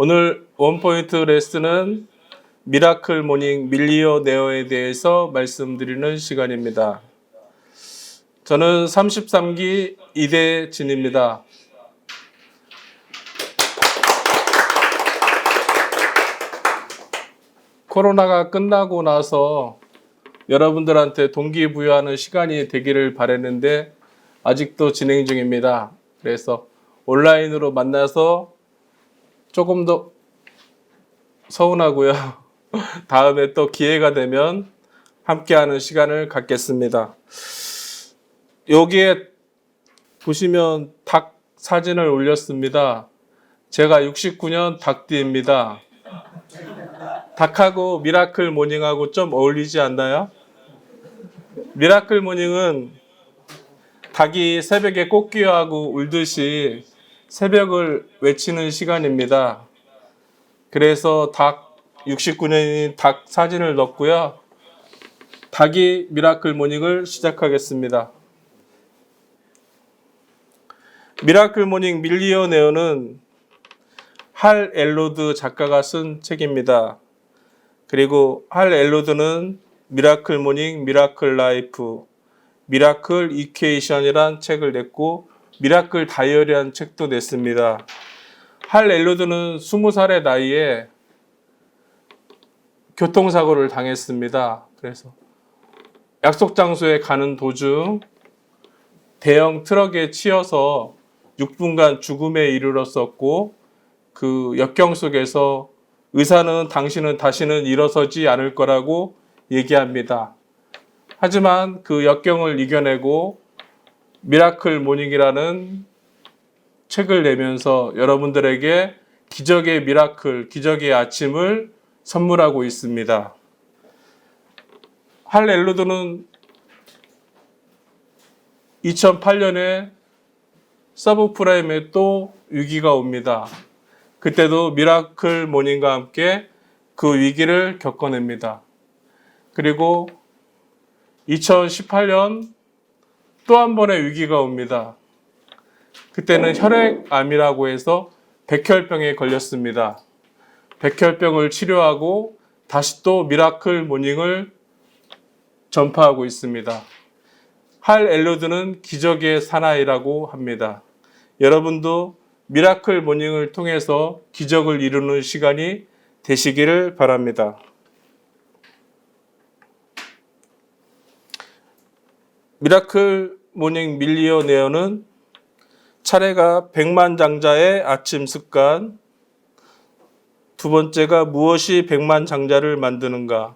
오늘 원포인트 레슨은 미라클 모닝 밀리어네어에 대해서 말씀드리는 시간입니다. 저는 33기 이대진입니다. 코로나가 끝나고 나서 여러분들한테 동기부여하는 시간이 되기를 바랬는데 아직도 진행 중입니다. 그래서 온라인으로 만나서 조금 더 서운하고요. 다음에 또 기회가 되면 함께하는 시간을 갖겠습니다. 여기에 보시면 닭 사진을 올렸습니다. 제가 69년 닭띠입니다. 닭하고 미라클 모닝하고 좀 어울리지 않나요? 미라클 모닝은 닭이 새벽에 꽃기어하고 울듯이 새벽을 외치는 시간입니다. 그래서 69년인 닭 사진을 넣었고요. 닭이 미라클 모닝을 시작하겠습니다. 미라클 모닝 밀리어네어는 할 엘로드 작가가 쓴 책입니다. 그리고 할 엘로드는 미라클 모닝, 미라클 라이프, 미라클 이퀘이션이란 책을 냈고 미라클 다이어리라는 책도 냈습니다. 할 엘로드는 20살의 나이에 교통사고를 당했습니다. 그래서 약속 장소에 가는 도중 대형 트럭에 치여서 6분간 죽음에 이르렀었고 그 역경 속에서 의사는 당신은 다시는 일어서지 않을 거라고 얘기합니다. 하지만 그 역경을 이겨내고 미라클 모닝이라는 책을 내면서 여러분들에게 기적의 미라클, 기적의 아침을 선물하고 있습니다. 할 엘로드는 2008년에 서브프라임에 또 위기가 옵니다. 그때도 미라클 모닝과 함께 그 위기를 겪어냅니다. 그리고 2018년 또 한 번의 위기가 옵니다. 그때는 혈액암이라고 해서 백혈병에 걸렸습니다. 백혈병을 치료하고 다시 또 미라클 모닝을 전파하고 있습니다. 할 엘로드는 기적의 사나이라고 합니다. 여러분도 미라클 모닝을 통해서 기적을 이루는 시간이 되시기를 바랍니다. 미라클 모닝 밀리어네어는 차례가 백만장자의 아침 습관, 두 번째가 무엇이 백만장자를 만드는가,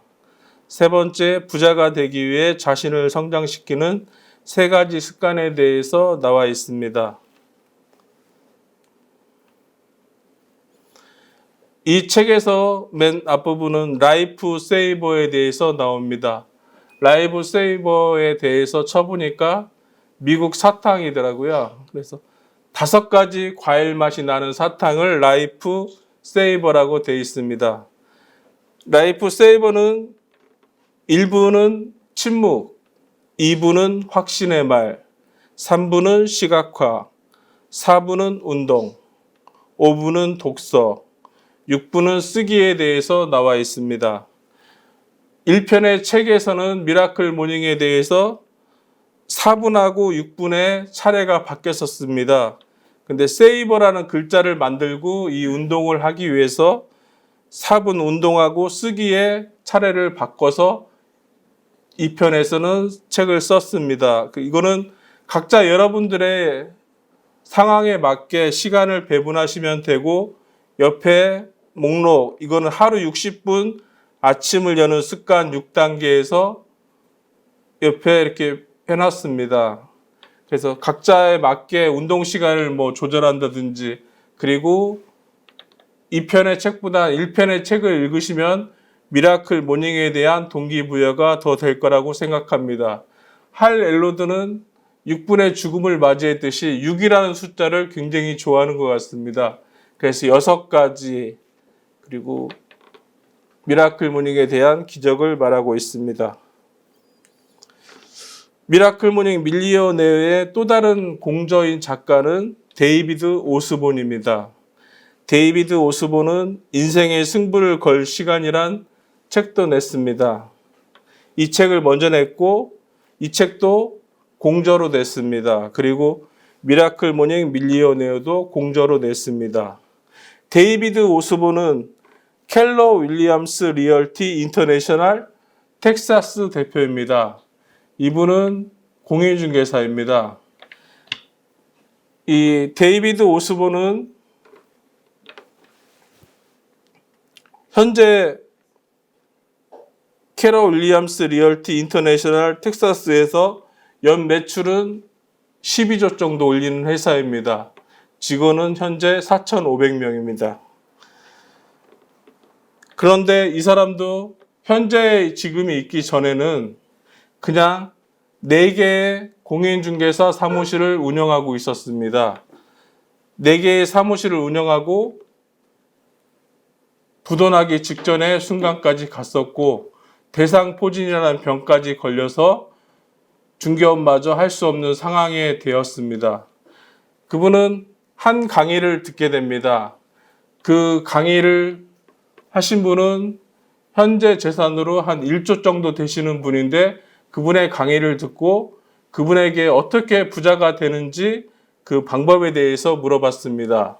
세 번째 부자가 되기 위해 자신을 성장시키는 세 가지 습관에 대해서 나와 있습니다. 이 책에서 맨 앞부분은 라이프 세이버에 대해서 나옵니다. 라이프 세이버에 대해서 쳐보니까 미국 사탕이더라고요. 그래서 5가지 과일 맛이 나는 사탕을 라이프 세이버라고 되어 있습니다. 라이프 세이버는 1부는 침묵, 2부는 확신의 말, 3부는 시각화, 4부는 운동, 5부는 독서, 6부는 쓰기에 대해서 나와 있습니다. 1편의 책에서는 미라클 모닝에 대해서 4분하고 6분의 차례가 바뀌었었습니다. 근데 세이버라는 글자를 만들고 이 운동을 하기 위해서 4분 운동하고 쓰기에 차례를 바꿔서 2편에서는 책을 썼습니다. 이거는 각자 여러분들의 상황에 맞게 시간을 배분하시면 되고 옆에 목록, 이거는 하루 60분 아침을 여는 습관 6단계에서 옆에 이렇게 해놨습니다. 그래서 각자에 맞게 운동 시간을 조절한다든지, 그리고 2편의 책보다 1편의 책을 읽으시면 미라클 모닝에 대한 동기부여가 더 될 거라고 생각합니다. 할 엘로드는 6분의 죽음을 맞이했듯이 6이라는 숫자를 굉장히 좋아하는 것 같습니다. 그래서 6가지, 그리고 미라클 모닝에 대한 기적을 말하고 있습니다. 미라클 모닝 밀리어네어의 또 다른 공저인 작가는 데이비드 오스본입니다. 데이비드 오스본은 인생의 승부를 걸 시간이란 책도 냈습니다. 이 책을 먼저 냈고 이 책도 공저로 냈습니다. 그리고 미라클 모닝 밀리어네어도 공저로 냈습니다. 데이비드 오스본은 켈러 윌리엄스 리얼티 인터내셔널 텍사스 대표입니다. 이분은 공인중개사입니다. 이 데이비드 오스본은 현재 켈러 윌리엄스 리얼티 인터내셔널 텍사스에서 연 매출은 12조 정도 올리는 회사입니다. 직원은 현재 4,500명입니다. 그런데 이 사람도 현재 지금이 있기 전에는 그냥 4개의 공인중개사 사무실을 운영하고 있었습니다. 4개의 사무실을 운영하고 부도나기 직전의 순간까지 갔었고 대상포진이라는 병까지 걸려서 중개업마저 할 수 없는 상황에 되었습니다. 그분은 한 강의를 듣게 됩니다. 그 강의를 하신 분은 현재 재산으로 한 1조 정도 되시는 분인데 그분의 강의를 듣고 그분에게 어떻게 부자가 되는지 그 방법에 대해서 물어봤습니다.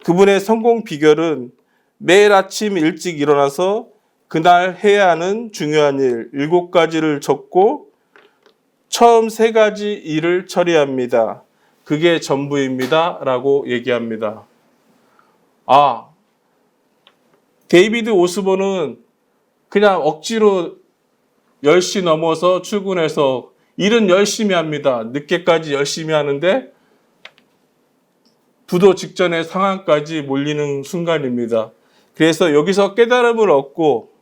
그분의 성공 비결은 매일 아침 일찍 일어나서 그날 해야 하는 중요한 일 7가지를 적고 처음 3가지 일을 처리합니다. 그게 전부입니다. 라고 얘기합니다. 데이비드 오스본은 그냥 억지로 10시 넘어서 출근해서 일은 열심히 합니다. 늦게까지 열심히 하는데 부도 직전의 상황까지 몰리는 순간입니다. 그래서 여기서 깨달음을 얻고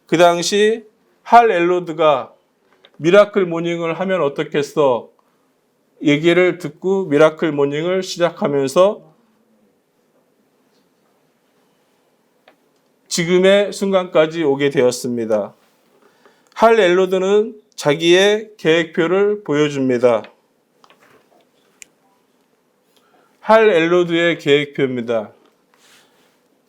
그 당시 할 엘로드가 미라클 모닝을 하면 어떻겠어? 얘기를 듣고 미라클 모닝을 시작하면서 지금의 순간까지 오게 되었습니다. 할 엘로드는 자기의 계획표를 보여줍니다. 할 엘로드의 계획표입니다.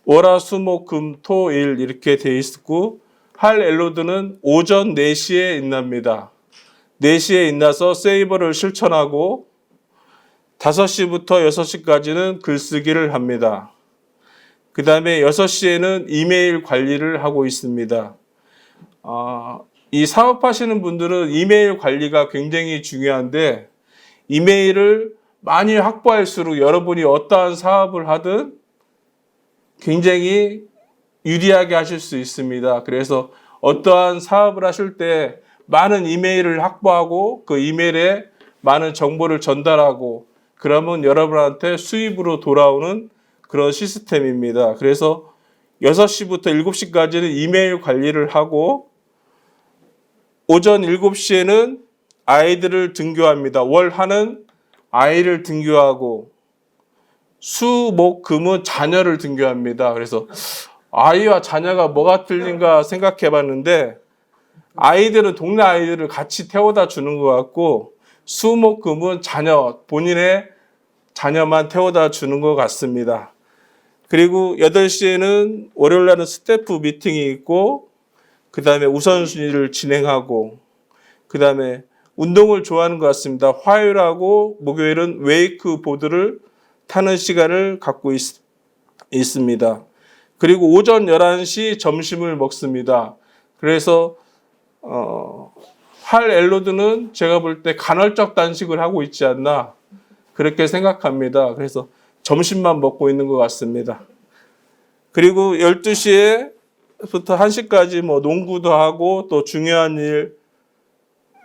월화수목금토일 이렇게 돼 있고 할 엘로드는 오전 4시에 일납니다. 4시에 일나서 세이버를 실천하고 5시부터 6시까지는 글쓰기를 합니다. 그 다음에 6시에는 이메일 관리를 하고 있습니다. 이 사업하시는 분들은 이메일 관리가 굉장히 중요한데 이메일을 많이 확보할수록 여러분이 어떠한 사업을 하든 굉장히 유리하게 하실 수 있습니다. 그래서 어떠한 사업을 하실 때 많은 이메일을 확보하고 그 이메일에 많은 정보를 전달하고 그러면 여러분한테 수입으로 돌아오는 그런 시스템입니다. 그래서 6시부터 7시까지는 이메일 관리를 하고 오전 7시에는 아이들을 등교합니다. 월 하는 아이를 등교하고 수, 목, 금은 자녀를 등교합니다. 그래서 아이와 자녀가 뭐가 틀린가 생각해 봤는데 아이들은 동네 아이들을 같이 태워다 주는 것 같고 수, 목, 금은 자녀, 본인의 자녀만 태워다 주는 것 같습니다. 그리고 8시에는 월요일 날은 스태프 미팅이 있고 그 다음에 우선순위를 진행하고 그 다음에 운동을 좋아하는 것 같습니다. 화요일하고 목요일은 웨이크보드를 타는 시간을 갖고 있습니다. 그리고 오전 11시 점심을 먹습니다. 그래서 할 엘로드는 제가 볼 때 간헐적 단식을 하고 있지 않나 그렇게 생각합니다. 그래서 점심만 먹고 있는 것 같습니다. 그리고 12시에부터 1시까지 뭐 농구도 하고 또 중요한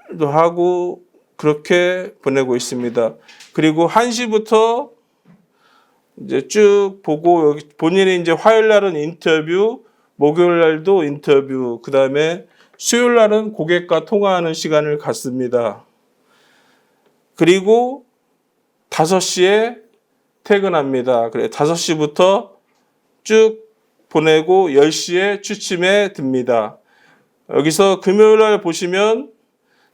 일도 하고 그렇게 보내고 있습니다. 그리고 1시부터 이제 쭉 보고 여기 본인이 이제 화요일 날은 인터뷰, 목요일 날도 인터뷰, 그 다음에 수요일 날은 고객과 통화하는 시간을 갖습니다. 그리고 5시에 퇴근합니다. 그래 5시부터 쭉 보내고 10시에 취침에 듭니다. 여기서 금요일 날 보시면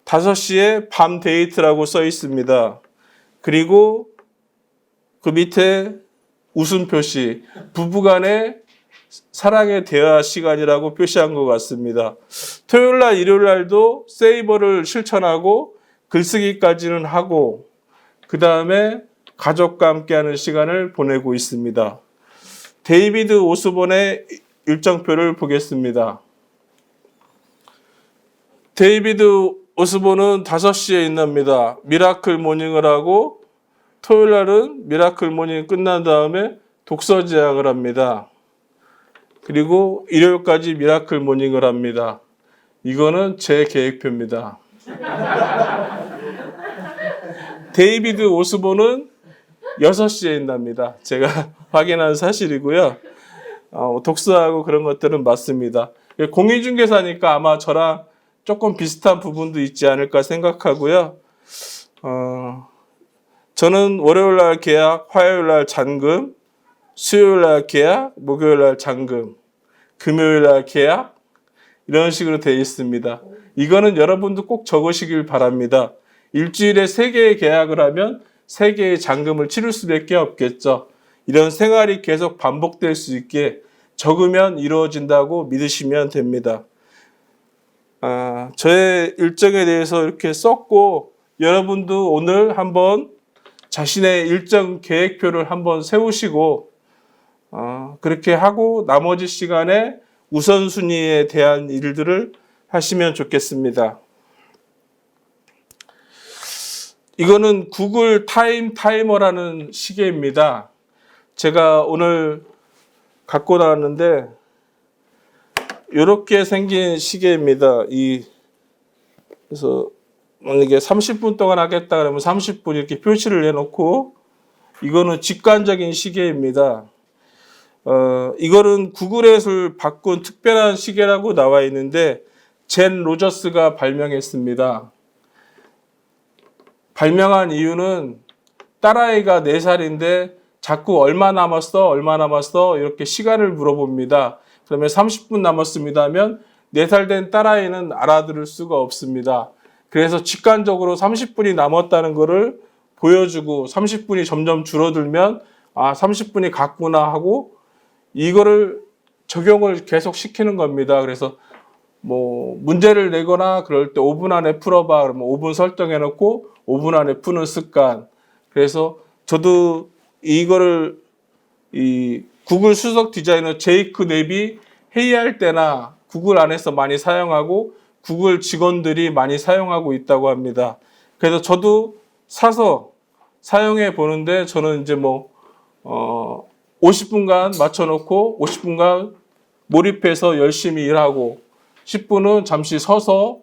5시에 밤 데이트라고 써 있습니다. 그리고 그 밑에 웃음 표시, 부부간의 사랑의 대화 시간이라고 표시한 것 같습니다. 토요일 날, 일요일 날도 세이버를 실천하고 글쓰기까지는 하고 그 다음에 가족과 함께하는 시간을 보내고 있습니다. 데이비드 오스본의 일정표를 보겠습니다. 데이비드 오스본은 5시에 일어납니다. 미라클 모닝을 하고 토요일 날은 미라클 모닝이 끝난 다음에 독서 제약을 합니다. 그리고 일요일까지 미라클 모닝을 합니다. 이거는 제 계획표입니다. 데이비드 오스본은 6시에 일어납니다. 제가 확인한 사실이고요. 독서하고 그런 것들은 맞습니다. 공인중개사니까 아마 저랑 조금 비슷한 부분도 있지 않을까 생각하고요. 저는 월요일날 계약, 화요일날 잔금, 수요일날 계약, 목요일날 잔금, 금요일날 계약 이런 식으로 되어 있습니다. 이거는 여러분도 꼭 적으시길 바랍니다. 일주일에 3개의 계약을 하면 3개의 잔금을 치를 수밖에 없겠죠. 이런 생활이 계속 반복될 수 있게 적으면 이루어진다고 믿으시면 됩니다. 저의 일정에 대해서 이렇게 썼고 여러분도 오늘 한번 자신의 일정 계획표를 한번 세우시고 그렇게 하고 나머지 시간에 우선순위에 대한 일들을 하시면 좋겠습니다. 이거는 구글 타이머라는 시계입니다. 제가 오늘 갖고 나왔는데 이렇게 생긴 시계입니다. 그래서 만약에 30분 동안 하겠다 그러면 30분 이렇게 표시를 해놓고 이거는 직관적인 시계입니다. 이거는 구글에서 바꾼 특별한 시계라고 나와 있는데 젠 로저스가 발명했습니다. 발명한 이유는 딸아이가 4살인데 자꾸 얼마 남았어 이렇게 시간을 물어봅니다. 그러면 30분 남았습니다 하면 4살 된 딸아이는 알아들을 수가 없습니다. 그래서 직관적으로 30분이 남았다는 것을 보여주고 30분이 점점 줄어들면 30분이 갔구나 하고 이거를 적용을 계속 시키는 겁니다. 그래서 문제를 내거나 그럴 때 5분 안에 풀어봐 그러면 5분 설정해 놓고 5분 안에 푸는 습관. 그래서 저도 이거를 구글 수석 디자이너 제이크 넵이 회의할 때나 구글 안에서 많이 사용하고 구글 직원들이 많이 사용하고 있다고 합니다. 그래서 저도 사서 사용해 보는데 저는 이제 50분간 맞춰놓고 50분간 몰입해서 열심히 일하고 10분은 잠시 서서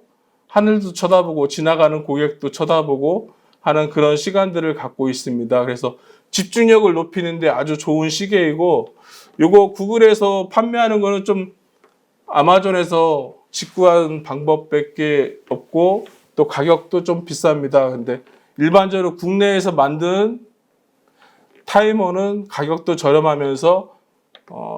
하늘도 쳐다보고 지나가는 고객도 쳐다보고 하는 그런 시간들을 갖고 있습니다. 그래서 집중력을 높이는데 아주 좋은 시계이고 요거 구글에서 판매하는 거는 좀 아마존에서 직구하는 방법밖에 없고 또 가격도 좀 비쌉니다. 근데 일반적으로 국내에서 만든 타이머는 가격도 저렴하면서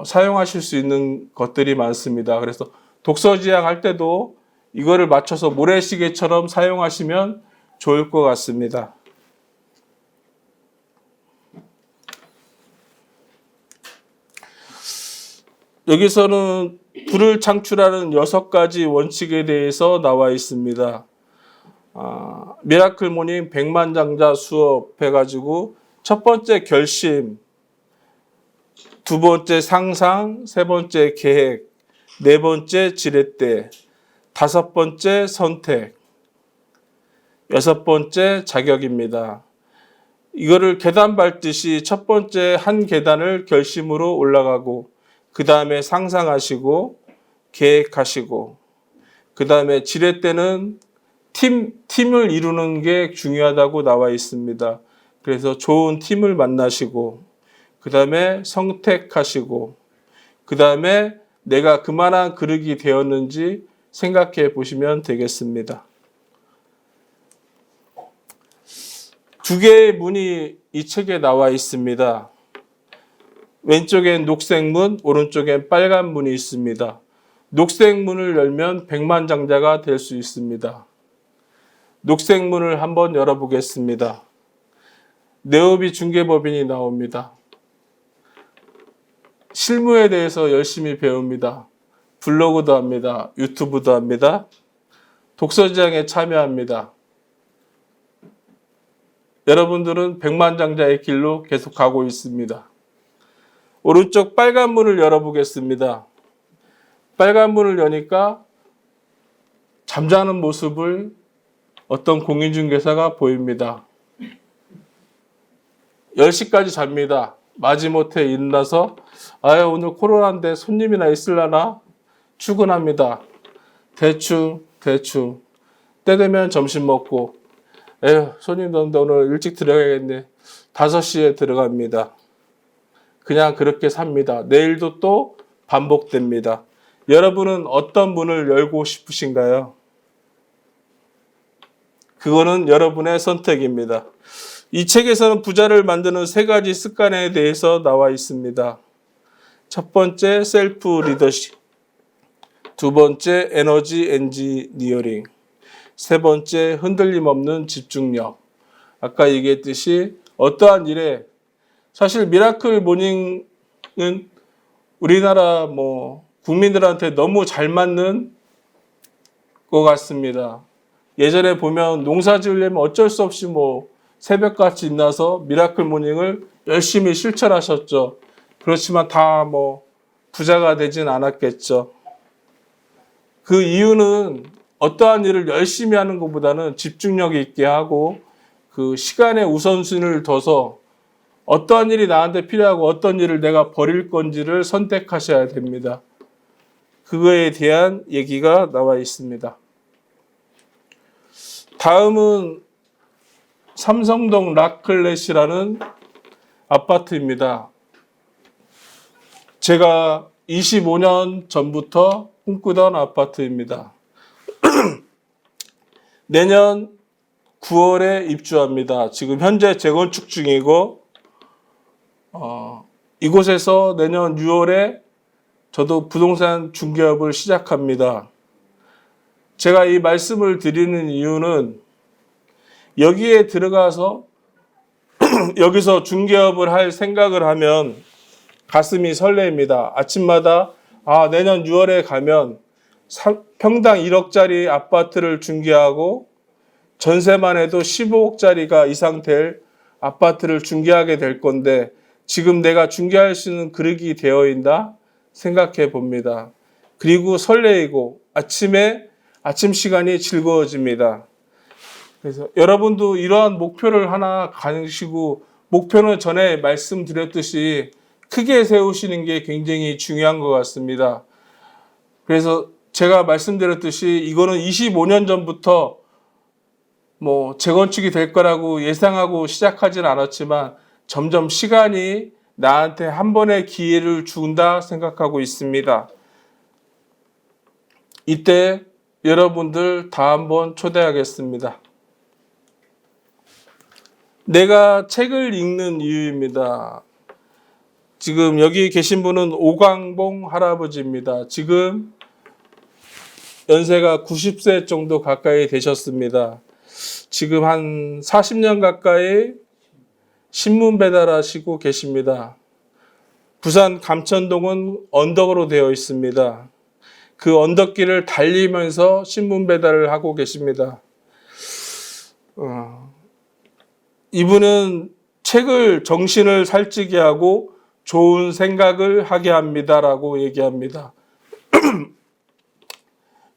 사용하실 수 있는 것들이 많습니다. 그래서 독서 지향할 때도 이거를 맞춰서 모래시계처럼 사용하시면 좋을 것 같습니다. 여기서는 불을 창출하는 6가지 원칙에 대해서 나와 있습니다. 미라클 모닝 100만장자 수업 해가지고 첫 번째 결심, 두 번째 상상, 세 번째 계획, 네 번째 지렛대, 다섯 번째 선택, 여섯 번째 자격입니다. 이거를 계단 밟듯이 첫 번째 한 계단을 결심으로 올라가고 그 다음에 상상하시고 계획하시고 그 다음에 지렛대는 팀을 이루는 게 중요하다고 나와 있습니다. 그래서 좋은 팀을 만나시고 그 다음에 선택하시고 그 다음에 내가 그만한 그릇이 되었는지 생각해 보시면 되겠습니다. 2개의 문이 이 책에 나와 있습니다. 왼쪽엔 녹색 문, 오른쪽엔 빨간 문이 있습니다. 녹색 문을 열면 백만장자가 될 수 있습니다. 녹색 문을 한번 열어보겠습니다. 네오비 중개법인이 나옵니다. 실무에 대해서 열심히 배웁니다. 블로그도 합니다. 유튜브도 합니다. 독서지향에 참여합니다. 여러분들은 백만장자의 길로 계속 가고 있습니다. 오른쪽 빨간 문을 열어보겠습니다. 빨간 문을 여니까 잠자는 모습을 어떤 공인중개사가 보입니다. 10시까지 잡니다. 마지못해 일어나서 오늘 코로나인데 손님이나 있을라나? 출근합니다. 대충 때 되면 점심 먹고 손님 오는데 오늘 일찍 들어가야겠네. 5시에 들어갑니다. 그냥 그렇게 삽니다. 내일도 또 반복됩니다. 여러분은 어떤 문을 열고 싶으신가요? 그거는 여러분의 선택입니다. 이 책에서는 부자를 만드는 3가지 습관에 대해서 나와 있습니다. 첫 번째, 셀프 리더십. 두 번째, 에너지 엔지니어링. 세 번째, 흔들림 없는 집중력. 아까 얘기했듯이 어떠한 일에 사실 미라클 모닝은 우리나라 국민들한테 너무 잘 맞는 것 같습니다. 예전에 보면 농사 지으려면 어쩔 수 없이 새벽같이 일어나서 미라클 모닝을 열심히 실천하셨죠. 그렇지만 다 부자가 되진 않았겠죠. 그 이유는 어떠한 일을 열심히 하는 것보다는 집중력 있게 하고 그 시간의 우선순위를 둬서 어떠한 일이 나한테 필요하고 어떤 일을 내가 버릴 건지를 선택하셔야 됩니다. 그거에 대한 얘기가 나와 있습니다. 다음은 삼성동 라클렛이라는 아파트입니다. 제가 25년 전부터 꿈꾸던 아파트입니다. 내년 9월에 입주합니다. 지금 현재 재건축 중이고 이곳에서 내년 6월에 저도 부동산 중개업을 시작합니다. 제가 이 말씀을 드리는 이유는 여기에 들어가서 여기서 중개업을 할 생각을 하면 가슴이 설레입니다. 아침마다 내년 6월에 가면 평당 1억짜리 아파트를 중개하고 전세만 해도 15억짜리가 이상 될 아파트를 중개하게 될 건데 지금 내가 중개할 수 있는 그릇이 되어 있나 생각해 봅니다. 그리고 설레이고 아침 시간이 즐거워집니다. 그래서 여러분도 이러한 목표를 하나 가지시고 목표는 전에 말씀드렸듯이 크게 세우시는 게 굉장히 중요한 것 같습니다. 그래서 제가 말씀드렸듯이 이거는 25년 전부터 재건축이 될 거라고 예상하고 시작하진 않았지만 점점 시간이 나한테 한 번의 기회를 준다 생각하고 있습니다. 이때 여러분들 다 한번 초대하겠습니다. 내가 책을 읽는 이유입니다. 지금 여기 계신 분은 오광봉 할아버지입니다. 지금 연세가 90세 정도 가까이 되셨습니다. 지금 한 40년 가까이 신문 배달하시고 계십니다. 부산 감천동은 언덕으로 되어 있습니다. 그 언덕길을 달리면서 신문 배달을 하고 계십니다. 이분은 책을 정신을 살찌게 하고 좋은 생각을 하게 합니다라고 얘기합니다.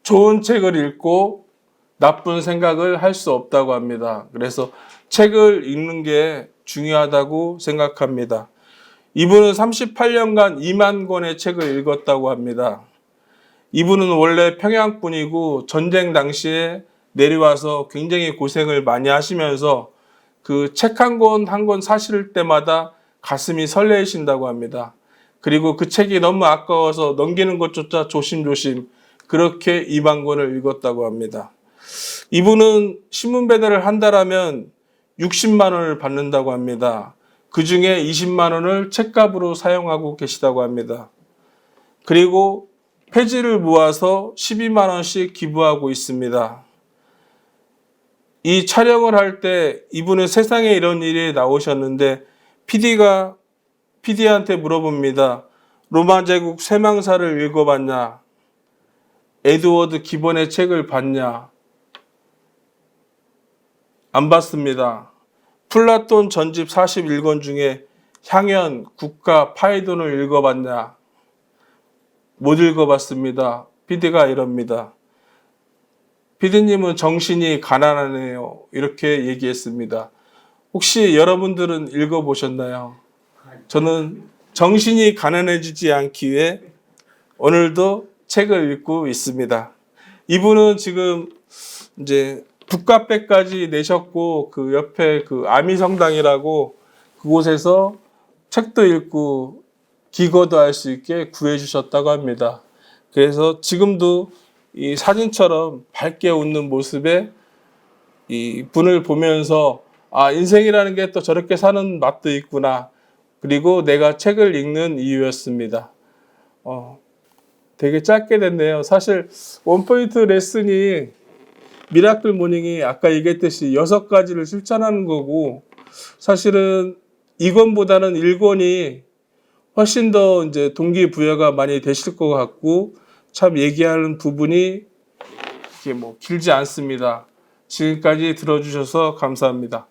좋은 책을 읽고 나쁜 생각을 할 수 없다고 합니다. 그래서 책을 읽는 게 중요하다고 생각합니다. 이분은 38년간 2만 권의 책을 읽었다고 합니다. 이분은 원래 평양 분이고 전쟁 당시에 내려와서 굉장히 고생을 많이 하시면서 그 책 한 권 한 권 사실 때마다 가슴이 설레신다고 합니다. 그리고 그 책이 너무 아까워서 넘기는 것조차 조심조심 그렇게 2만 권을 읽었다고 합니다. 이분은 신문 배달을 한다라면 60만 원을 받는다고 합니다. 그 중에 20만 원을 책값으로 사용하고 계시다고 합니다. 그리고 폐지를 모아서 12만 원씩 기부하고 있습니다. 이 촬영을 할 때 이분은 세상에 이런 일이 나오셨는데 PD한테 물어봅니다. 로마 제국 쇠망사를 읽어봤냐? 에드워드 기본의 책을 봤냐? 안 봤습니다. 플라톤 전집 41권 중에 향연, 국가, 파이돈을 읽어봤냐? 못 읽어봤습니다. PD가 이럽니다. PD님은 정신이 가난하네요. 이렇게 얘기했습니다. 혹시 여러분들은 읽어보셨나요? 저는 정신이 가난해지지 않기 위해 오늘도 책을 읽고 있습니다. 이분은 지금 이제 북카페까지 내셨고 그 옆에 그 아미성당이라고 그곳에서 책도 읽고 기거도 할 수 있게 구해주셨다고 합니다. 그래서 지금도 이 사진처럼 밝게 웃는 모습에 이 분을 보면서 아, 인생이라는 게 또 저렇게 사는 맛도 있구나. 그리고 내가 책을 읽는 이유였습니다. 되게 짧게 됐네요. 사실 원포인트 레슨이 미라클 모닝이 아까 얘기했듯이 6가지를 실천하는 거고 사실은 2권보다는 1권이 훨씬 더 이제 동기부여가 많이 되실 것 같고 참 얘기하는 부분이 이게 뭐 길지 않습니다. 지금까지 들어주셔서 감사합니다.